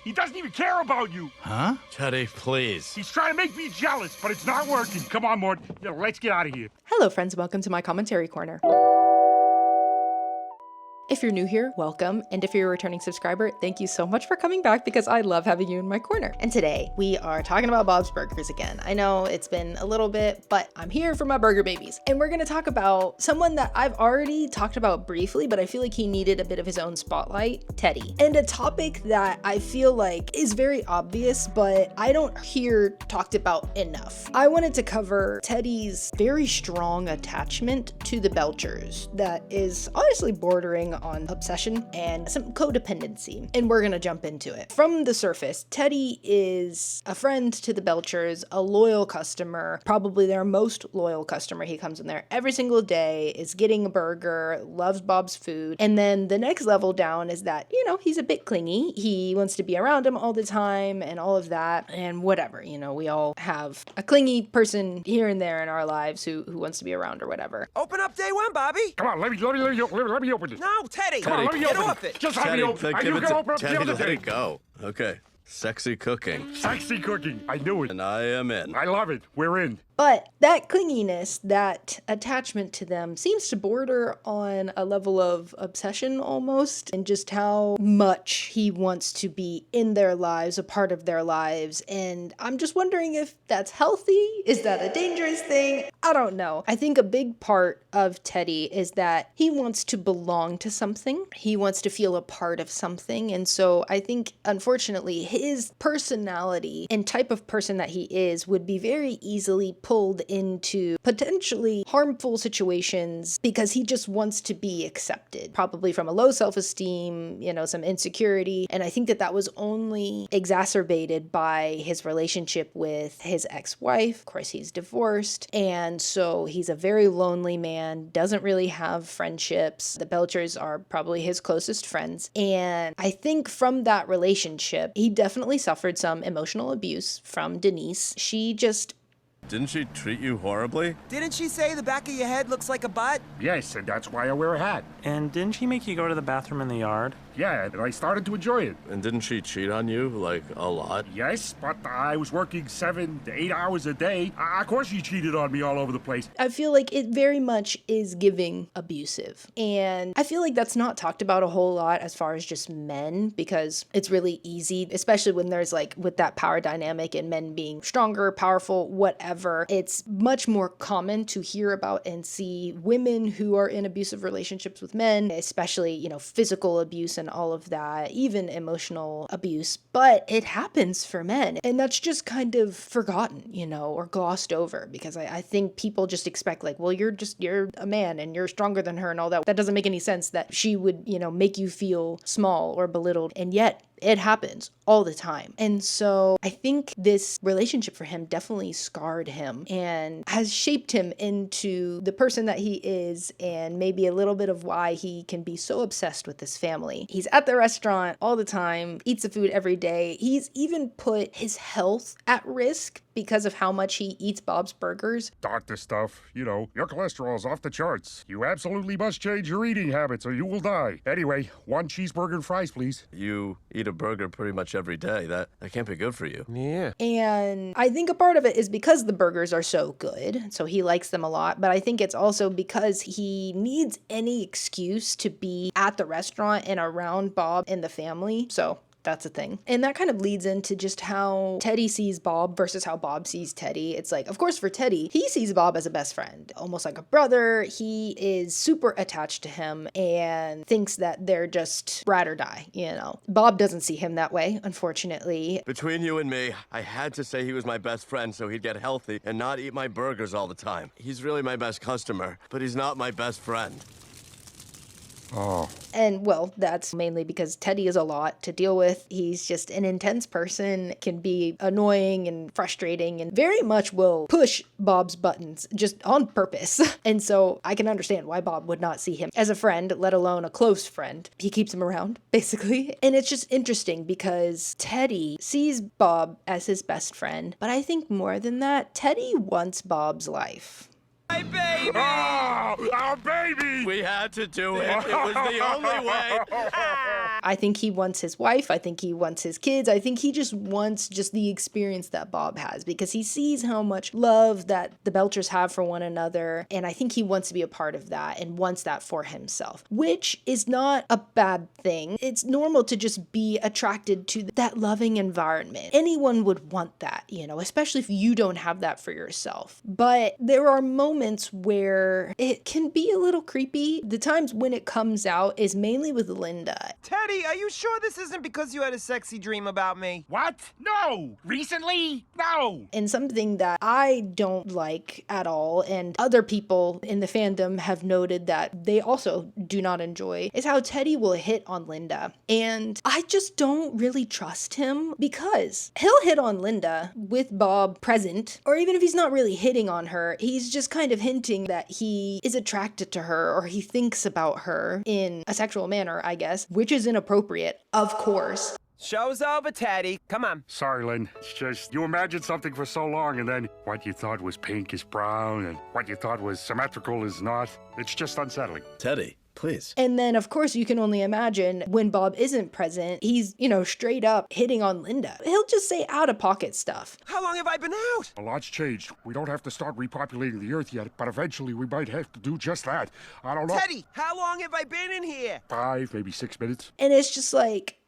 He doesn't even care about you. Huh? Teddy, please. He's trying to make me jealous, but it's not working. Come on, Mort. Let's get out of here. Hello friends, welcome to my commentary corner. If you're new here, welcome, and if you're a returning subscriber, thank you so much for coming back because I love having you in my corner. And today, we are talking about Bob's Burgers again. I know it's been a little bit, but I'm here for my burger babies. And we're gonna talk about someone that I've already talked about briefly, but I feel like he needed a bit of his own spotlight, Teddy. And a topic that I feel like is very obvious, but I don't hear talked about enough. I wanted to cover Teddy's very strong attachment to the Belchers that is honestly bordering on obsession and some codependency, and we're gonna jump into it. From the surface, Teddy is a friend to the Belchers, a loyal customer, probably their most loyal customer. He comes in there every single day, is getting a burger, loves Bob's food, and then the next level down is that, you know, he's a bit clingy. He wants to be around him all the time and all of that, and whatever, you know, we all have a clingy person here and there in our lives who wants to be around or whatever. Open up day one, Bobby. Come on, let me open it. No, Teddy. Come on, let me Get open off it. Just let Teddy, me open it. give You it can to open up the Teddy, other let day. it go. Okay. Sexy cooking. Sexy cooking. I knew it. And I am in. I love it. We're in. But that clinginess, that attachment to them seems to border on a level of obsession almost, and just how much he wants to be in their lives, a part of their lives. And I'm just wondering if that's healthy. Is that a dangerous thing? I don't know. I think a big part of Teddy is that he wants to belong to something. He wants to feel a part of something. And so I think, unfortunately, his personality and type of person that he is would be very easily pulled into potentially harmful situations because he just wants to be accepted, probably from a low self-esteem, you know, some insecurity. And I think that was only exacerbated by his relationship with his ex-wife. Of course, he's divorced. And so he's a very lonely man, doesn't really have friendships. The Belchers are probably his closest friends. And I think from that relationship, he definitely suffered some emotional abuse from Denise. Didn't she treat you horribly? Didn't she say the back of your head looks like a butt? Yes, and that's why I wear a hat. And didn't she make you go to the bathroom in the yard? Yeah, and I started to enjoy it. And didn't she cheat on you, like, a lot? Yes, but I was working 7 to 8 hours a day. Of course she cheated on me all over the place. I feel like it very much is giving abusive. And I feel like that's not talked about a whole lot as far as just men, because it's really easy, especially when there's like with that power dynamic and men being stronger, powerful, whatever. It's much more common to hear about and see women who are in abusive relationships with men, especially, you know, physical abuse and all of that, even emotional abuse, but it happens for men. And that's just kind of forgotten, you know, or glossed over, because I think people just expect like, well, you're a man and you're stronger than her and all that. That doesn't make any sense that she would, you know, make you feel small or belittled. And yet it happens all the time. And so I think this relationship for him definitely scarred him and has shaped him into the person that he is, and maybe a little bit of why he can be so obsessed with this family. He's at the restaurant all the time, eats the food every day. He's even put his health at risk because of how much he eats Bob's Burgers. Doctor stuff, you know, your cholesterol's off the charts. You absolutely must change your eating habits or you will die. Anyway, 1 cheeseburger and fries, please. You eat a burger pretty much every day. That can't be good for you. Yeah. And I think a part of it is because the burgers are so good, so he likes them a lot, but I think it's also because he needs any excuse to be at the restaurant and around Bob and the family. So that's a thing. And that kind of leads into just how Teddy sees Bob versus how Bob sees Teddy. It's like, of course, for Teddy, he sees Bob as a best friend, almost like a brother. He is super attached to him and thinks that they're just ride or die, you know. Bob doesn't see him that way, unfortunately. Between you and me, I had to say he was my best friend so he'd get healthy and not eat my burgers all the time. He's really my best customer, but he's not my best friend. Oh. And well, that's mainly because Teddy is a lot to deal with. He's just an intense person, can be annoying and frustrating, and very much will push Bob's buttons just on purpose. And so I can understand why Bob would not see him as a friend, let alone a close friend. He keeps him around, basically. And it's just interesting because Teddy sees Bob as his best friend, but I think more than that, Teddy wants Bob's life. My baby! Oh, our baby! We had to do it. It was the only way. I think he wants his wife. I think he wants his kids. I think he just wants just the experience that Bob has because he sees how much love that the Belchers have for one another. And I think he wants to be a part of that and wants that for himself, which is not a bad thing. It's normal to just be attracted to that loving environment. Anyone would want that, especially if you don't have that for yourself. But there are moments where it can be a little creepy. The times when it comes out is mainly with Linda. Teddy, are you sure this isn't because you had a sexy dream about me? What? No! Recently? No! And something that I don't like at all, and other people in the fandom have noted that they also do not enjoy, is how Teddy will hit on Linda. And I just don't really trust him because he'll hit on Linda with Bob present, or even if he's not really hitting on her, he's just kind of hinting that he is attracted to her or he thinks about her in a sexual manner, I guess, which is inappropriate, of course. Show's over, Teddy. Come on. Sorry, Lynn. It's just you imagined something for so long and then what you thought was pink is brown and what you thought was symmetrical is not. It's just unsettling. Teddy, please. And then, of course, you can only imagine when Bob isn't present, he's, straight up hitting on Linda. He'll just say out-of-pocket stuff. How long have I been out? A lot's changed. We don't have to start repopulating the Earth yet, but eventually we might have to do just that. I don't know. Teddy, how long have I been in here? 5, maybe 6 minutes. And it's just like,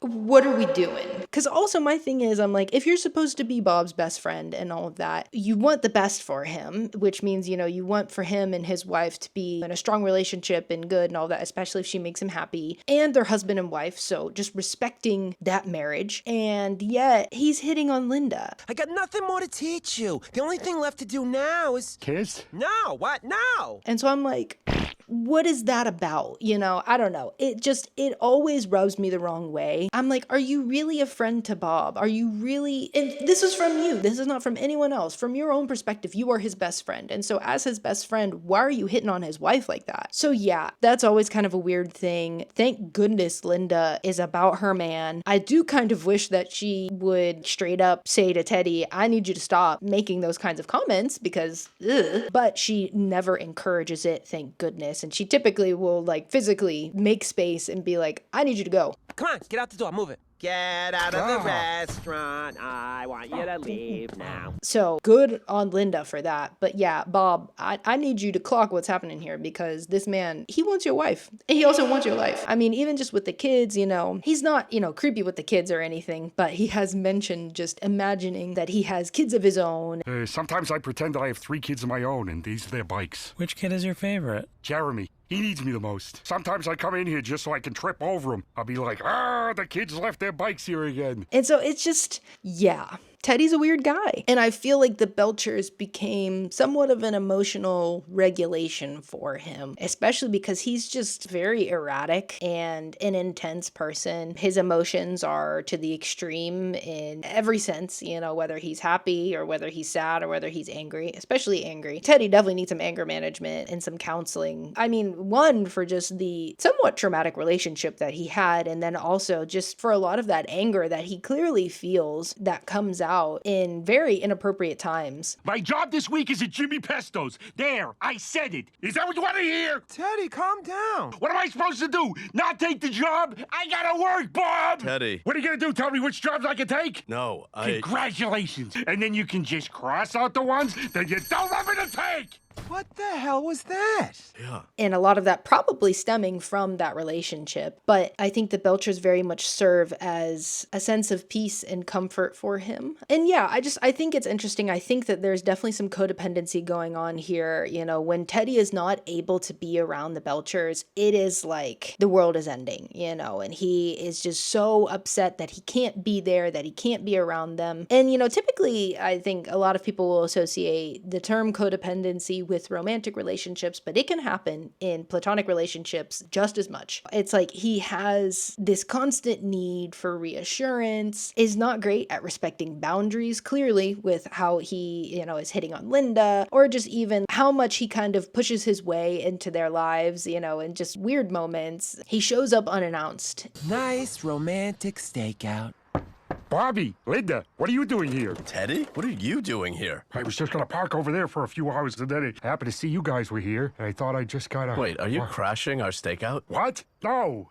what are we doing? Because also my thing is, I'm like, if you're supposed to be Bob's best friend and all of that, you want the best for him, which means, you want for him and his wife to be in a strong relationship and good and all that, especially if she makes him happy, and they're husband and wife, so just respecting that marriage. And yet, he's hitting on Linda. I got nothing more to teach you. The only thing left to do now is... Kiss? No, what? No! And so I'm like, what is that about? I don't know. It always rubs me the wrong way. I'm like, are you really a friend to Bob? Are you really, and this is from you. This is not from anyone else. From your own perspective, you are his best friend. And so as his best friend, why are you hitting on his wife like that? So yeah, that's always kind of a weird thing. Thank goodness Linda is about her man. I do kind of wish that she would straight up say to Teddy, I need you to stop making those kinds of comments because, ugh. But she never encourages it, thank goodness. And she typically will physically make space and be like, I need you to go. Come on, get out the door, move it. Get out of the restaurant. I want you to leave now. So good on Linda for that. But yeah, Bob, I need you to clock what's happening here because this man, he wants your wife. And he also wants your life. I mean, even just with the kids, he's not, creepy with the kids or anything, but he has mentioned just imagining that he has kids of his own. Sometimes I pretend that I have 3 kids of my own and these are their bikes. Which kid is your favorite? Jeremy. He needs me the most. Sometimes I come in here just so I can trip over him. I'll be like, the kids left their bikes here again. And so it's just, yeah. Teddy's a weird guy. And I feel like the Belchers became somewhat of an emotional regulation for him, especially because he's just very erratic and an intense person. His emotions are to the extreme in every sense, whether he's happy or whether he's sad or whether he's angry, especially angry. Teddy definitely needs some anger management and some counseling. I mean, one, for just the somewhat traumatic relationship that he had, and then also just for a lot of that anger that he clearly feels that comes out in very inappropriate times. My job this week is at Jimmy Pesto's. There, I said it. Is that what you want to hear? Teddy, calm down. What am I supposed to do? Not take the job? I gotta work, Bob! Teddy. What are you gonna do? Tell me which jobs I can take? No, Congratulations. And then you can just cross out the ones that you don't want me to take. What the hell was that? Yeah. And a lot of that probably stemming from that relationship. But I think the Belchers very much serve as a sense of peace and comfort for him. And yeah, I think it's interesting. I think that there's definitely some codependency going on here. When Teddy is not able to be around the Belchers, it is like the world is ending, and he is just so upset that he can't be there, that he can't be around them. And, typically I think a lot of people will associate the term codependency with romantic relationships, but it can happen in platonic relationships just as much. It's like he has this constant need for reassurance, is not great at respecting boundaries, clearly, with how he, is hitting on Linda, or just even how much he kind of pushes his way into their lives, in just weird moments. He shows up unannounced. Nice romantic stakeout. Bobby, Linda, what are you doing here? Teddy, what are you doing here? I was just gonna park over there for a few hours, and then I happened to see you guys were here, and I thought I'd just gotta... Wait, are you crashing our stakeout? What? No.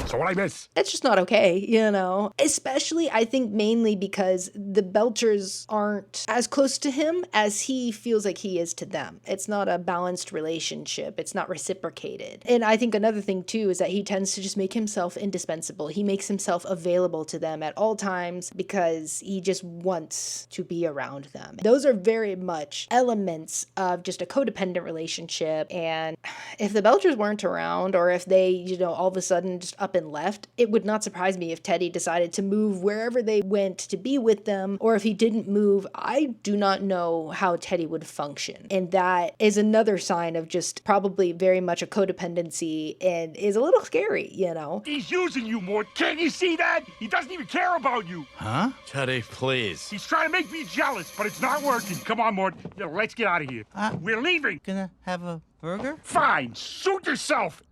So what I miss? It's just not okay, you know? Especially, I think, mainly because the Belchers aren't as close to him as he feels like he is to them. It's not a balanced relationship. It's not reciprocated. And I think another thing, too, is that he tends to just make himself indispensable. He makes himself available to them at all times because he just wants to be around them. Those are very much elements of just a codependent relationship. And if the Belchers weren't around, or if they, you know, all of a sudden just up and left, it would not surprise me if Teddy decided to move wherever they went to be with them, or if he didn't move. I do not know how Teddy would function. And that is another sign of just probably very much a codependency and is a little scary, you know? He's using you, Mort. Can't you see that? He doesn't even care about you. Huh? Teddy, please. He's trying to make me jealous, but it's not working. Come on, Mort. Let's get out of here. We're leaving. Gonna have a burger? Fine. Suit yourself.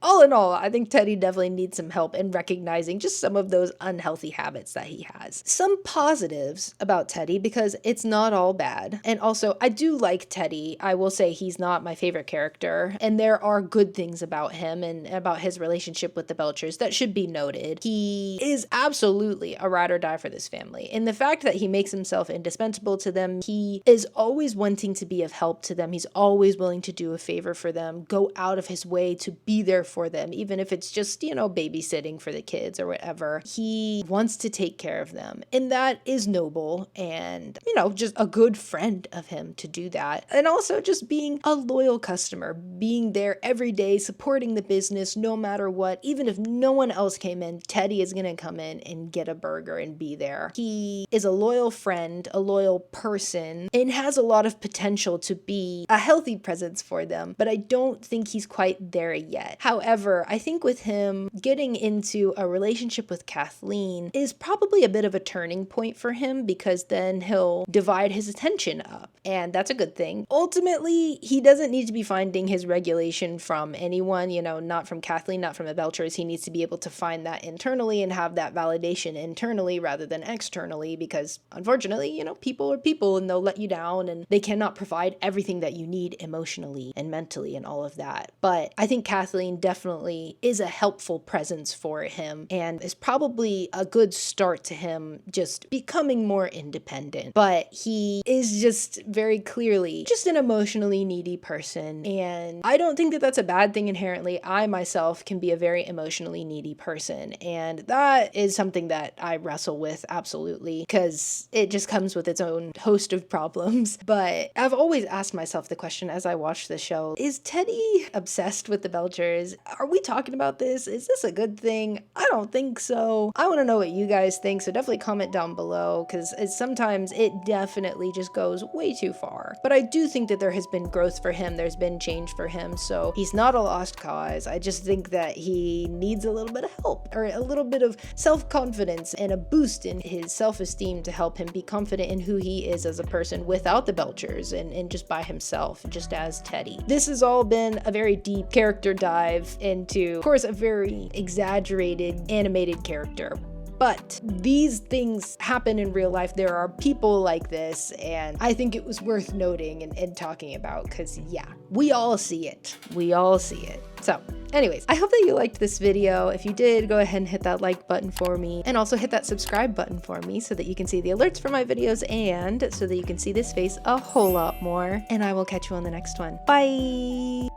All in all, I think Teddy definitely needs some help in recognizing just some of those unhealthy habits that he has. Some positives about Teddy, because it's not all bad. And also, I do like Teddy. I will say he's not my favorite character, and there are good things about him and about his relationship with the Belchers that should be noted. He is absolutely a ride or die for this family. And the fact that he makes himself indispensable to them, he is always wanting to be of help to them. He's always willing to do a favor for them, go out of his way to be there for them, even if it's just, you know, babysitting for the kids or whatever. He wants to take care of them. And that is noble and, you know, just a good friend of him to do that. And also just being a loyal customer, being there every day, supporting the business no matter what. Even if no one else came in, Teddy is going to come in and get a burger and be there. He is a loyal friend, a loyal person, and has a lot of potential to be a healthy presence for them, but I don't think he's quite there yet. However, I think with him getting into a relationship with Kathleen is probably a bit of a turning point for him, because then he'll divide his attention up, and that's a good thing. Ultimately, he doesn't need to be finding his regulation from anyone, you know, not from Kathleen, not from the Belchers. He needs to be able to find that internally and have that validation internally rather than externally, because unfortunately, you know, people are people and they'll let you down and they cannot provide everything that you need emotionally and mentally and all of that. But I think Kathleen definitely is a helpful presence for him and is probably a good start to him just becoming more independent. But he is just very clearly just an emotionally needy person, and I don't think that that's a bad thing inherently. I myself can be a very emotionally needy person, and that is something that I wrestle with absolutely, because it just comes with its own host of problems. But I've always asked myself the question as I watch the show, is Teddy obsessed with the Belchers? Are we talking about this? Is this a good thing? I don't think so. I want to know what you guys think, so definitely comment down below, because sometimes it definitely just goes way too far. But I do think that there has been growth for him, there's been change for him, so he's not a lost cause. I just think that he needs a little bit of help, or a little bit of self-confidence and a boost in his self-esteem to help him be confident in who he is as a person without the Belchers and just by himself, just as Teddy. This has all been a very deep character dive into, of course, a very exaggerated animated character. But these things happen in real life. There are people like this, and I think it was worth noting and talking about, because yeah, we all see it. We all see it. So anyways, I hope that you liked this video. If you did, go ahead and hit that like button for me, and also hit that subscribe button for me so that you can see the alerts for my videos and so that you can see this face a whole lot more. And I will catch you on the next one. Bye!